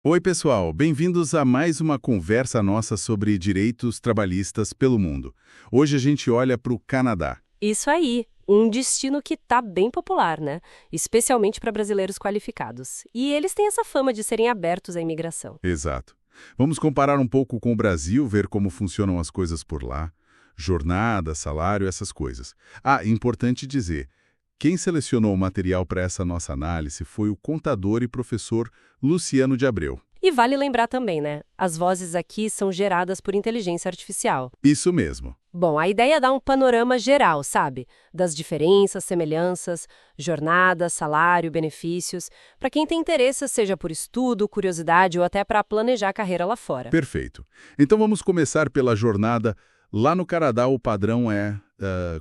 Oi, pessoal, bem-vindos a mais uma conversa nossa sobre direitos trabalhistas pelo mundo. Hoje a gente olha para o Canadá. Isso aí, um destino que tá bem popular, né? Especialmente para brasileiros qualificados. E eles têm essa fama de serem abertos à imigração. Exato. Vamos comparar um pouco com o Brasil, ver como funcionam as coisas por lá. Jornada, salário, essas coisas. Ah, importante dizer, quem selecionou o material para essa nossa análise foi o contador e professor Luciano de Abreu. E vale lembrar também, né? As vozes aqui são geradas por inteligência artificial. Isso mesmo. Bom, a ideia é dar um panorama geral, sabe? Das diferenças, semelhanças, jornada, salário, benefícios, para quem tem interesse, seja por estudo, curiosidade ou até para planejar a carreira lá fora. Perfeito. Então vamos começar pela jornada. Lá no Canadá o padrão é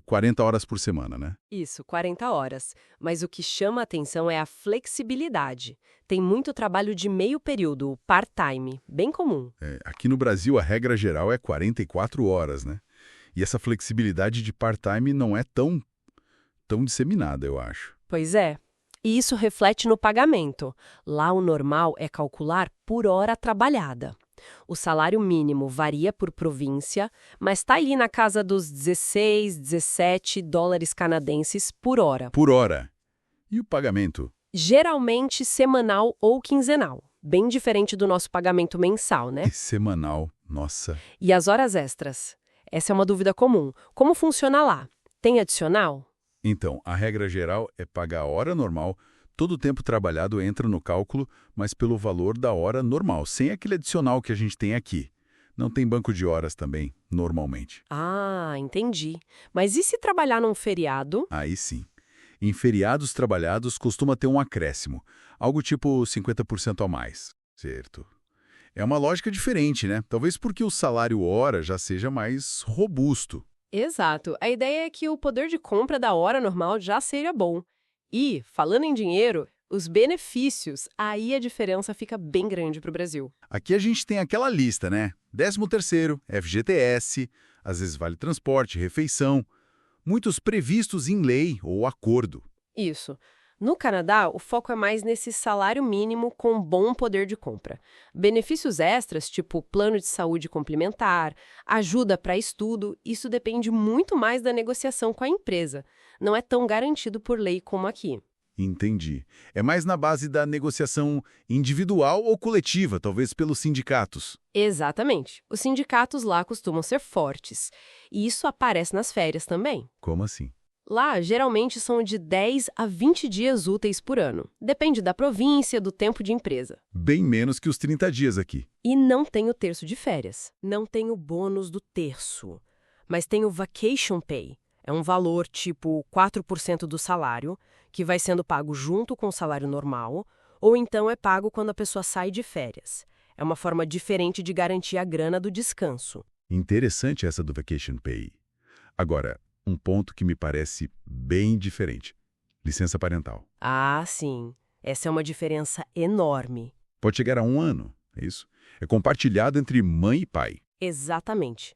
40 horas por semana, né? Isso, 40 horas. Mas o que chama a atenção é a flexibilidade. Tem muito trabalho de meio período, o part-time, bem comum. Aqui no Brasil a regra geral é 44 horas, né? E essa flexibilidade de part-time não é tão disseminada, eu acho. Pois é. E isso reflete no pagamento. Lá o normal é calcular por hora trabalhada. O salário mínimo varia por província, mas está ali na casa dos 16, 17 dólares canadenses por hora. Por hora. E o pagamento? Geralmente semanal ou quinzenal. Bem diferente do nosso pagamento mensal, né? É semanal, nossa. E as horas extras? Essa é uma dúvida comum. Como funciona lá? Tem adicional? Então, a regra geral é pagar a hora normal. Todo o tempo trabalhado entra no cálculo, mas pelo valor da hora normal, sem aquele adicional que a gente tem aqui. Não tem banco de horas também, normalmente. Ah, entendi. Mas e se trabalhar num feriado? Aí sim. Em feriados trabalhados costuma ter um acréscimo, algo tipo 50% a mais. Certo. É uma lógica diferente, né? Talvez porque o salário hora já seja mais robusto. Exato. A ideia é que o poder de compra da hora normal já seja bom. E, falando em dinheiro, os benefícios, aí a diferença fica bem grande para o Brasil. Aqui a gente tem aquela lista, né? 13º, FGTS, às vezes vale transporte, refeição, muitos previstos em lei ou acordo. Isso. No Canadá, o foco é mais nesse salário mínimo com bom poder de compra. Benefícios extras, tipo plano de saúde complementar, ajuda para estudo, isso depende muito mais da negociação com a empresa. Não é tão garantido por lei como aqui. Entendi. É mais na base da negociação individual ou coletiva, talvez pelos sindicatos. Exatamente. Os sindicatos lá costumam ser fortes. E isso aparece nas férias também. Como assim? Lá, geralmente, são de 10 a 20 dias úteis por ano. Depende da província, do tempo de empresa. Bem menos que os 30 dias aqui. E não tem o terço de férias. Não tem o bônus do terço. Mas tem o vacation pay. É um valor tipo 4% do salário, que vai sendo pago junto com o salário normal, ou então é pago quando a pessoa sai de férias. É uma forma diferente de garantir a grana do descanso. Interessante essa do Vacation Pay. Agora, um ponto que me parece bem diferente. Licença parental. Ah, sim. Essa é uma diferença enorme. Pode chegar a 1 ano, é isso? É compartilhado entre mãe e pai. Exatamente.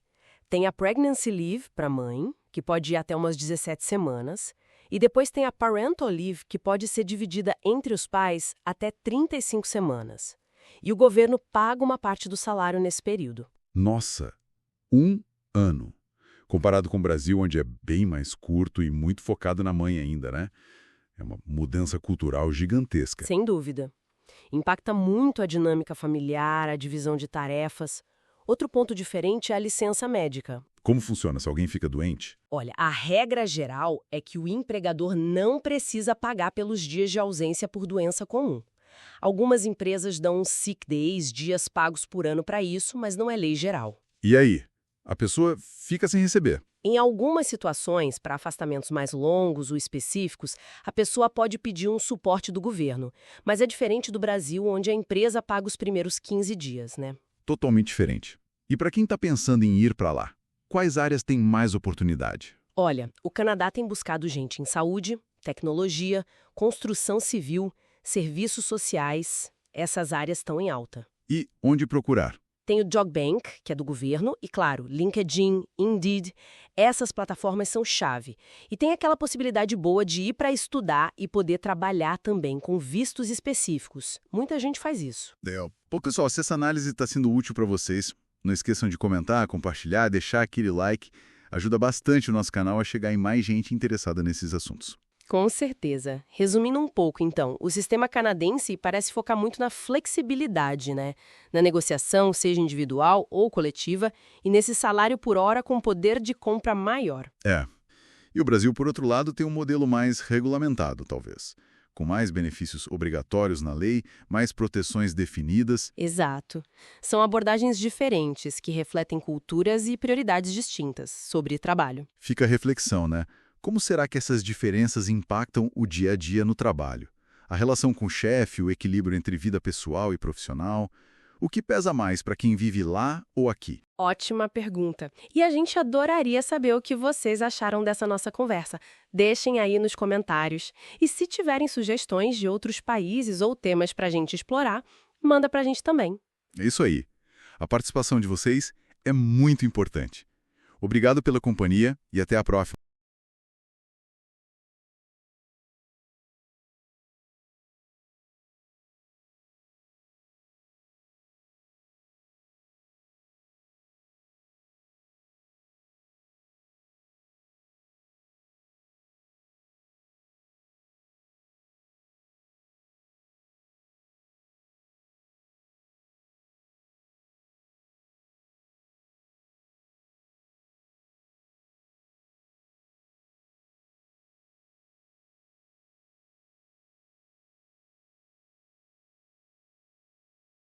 Tem a pregnancy leave para mãe, que pode ir até umas 17 semanas, e depois tem a parental leave, que pode ser dividida entre os pais até 35 semanas. E o governo paga uma parte do salário nesse período. Nossa, 1 ano. Comparado com o Brasil, onde é bem mais curto e muito focado na mãe ainda, né? É uma mudança cultural gigantesca. Sem dúvida. Impacta muito a dinâmica familiar, a divisão de tarefas. Outro ponto diferente é a licença médica. Como funciona se alguém fica doente? Olha, a regra geral é que o empregador não precisa pagar pelos dias de ausência por doença comum. Algumas empresas dão uns sick days, dias pagos por ano para isso, mas não é lei geral. E aí? A pessoa fica sem receber. Em algumas situações, para afastamentos mais longos ou específicos, a pessoa pode pedir um suporte do governo. Mas é diferente do Brasil, onde a empresa paga os primeiros 15 dias, né? Totalmente diferente. E para quem está pensando em ir para lá, quais áreas têm mais oportunidade? Olha, o Canadá tem buscado gente em saúde, tecnologia, construção civil, serviços sociais. Essas áreas estão em alta. E onde procurar? Tem o JobBank, que é do governo, e claro, LinkedIn, Indeed. Essas plataformas são chave. E tem aquela possibilidade boa de ir para estudar e poder trabalhar também com vistos específicos. Muita gente faz isso. Pô, pessoal, se essa análise está sendo útil para vocês, não esqueçam de comentar, compartilhar, deixar aquele like. Ajuda bastante o nosso canal a chegar em mais gente interessada nesses assuntos. Com certeza. Resumindo um pouco, então, o sistema canadense parece focar muito na flexibilidade, né? Na negociação, seja individual ou coletiva, e nesse salário por hora com poder de compra maior. E o Brasil, por outro lado, tem um modelo mais regulamentado, talvez. Com mais benefícios obrigatórios na lei, mais proteções definidas. Exato. São abordagens diferentes que refletem culturas e prioridades distintas sobre trabalho. Fica a reflexão, né? Como será que essas diferenças impactam o dia a dia no trabalho? A relação com o chefe, o equilíbrio entre vida pessoal e profissional? O que pesa mais para quem vive lá ou aqui? Ótima pergunta. E a gente adoraria saber o que vocês acharam dessa nossa conversa. Deixem aí nos comentários. E se tiverem sugestões de outros países ou temas para a gente explorar, manda para a gente também. É isso aí. A participação de vocês é muito importante. Obrigado pela companhia e até a próxima.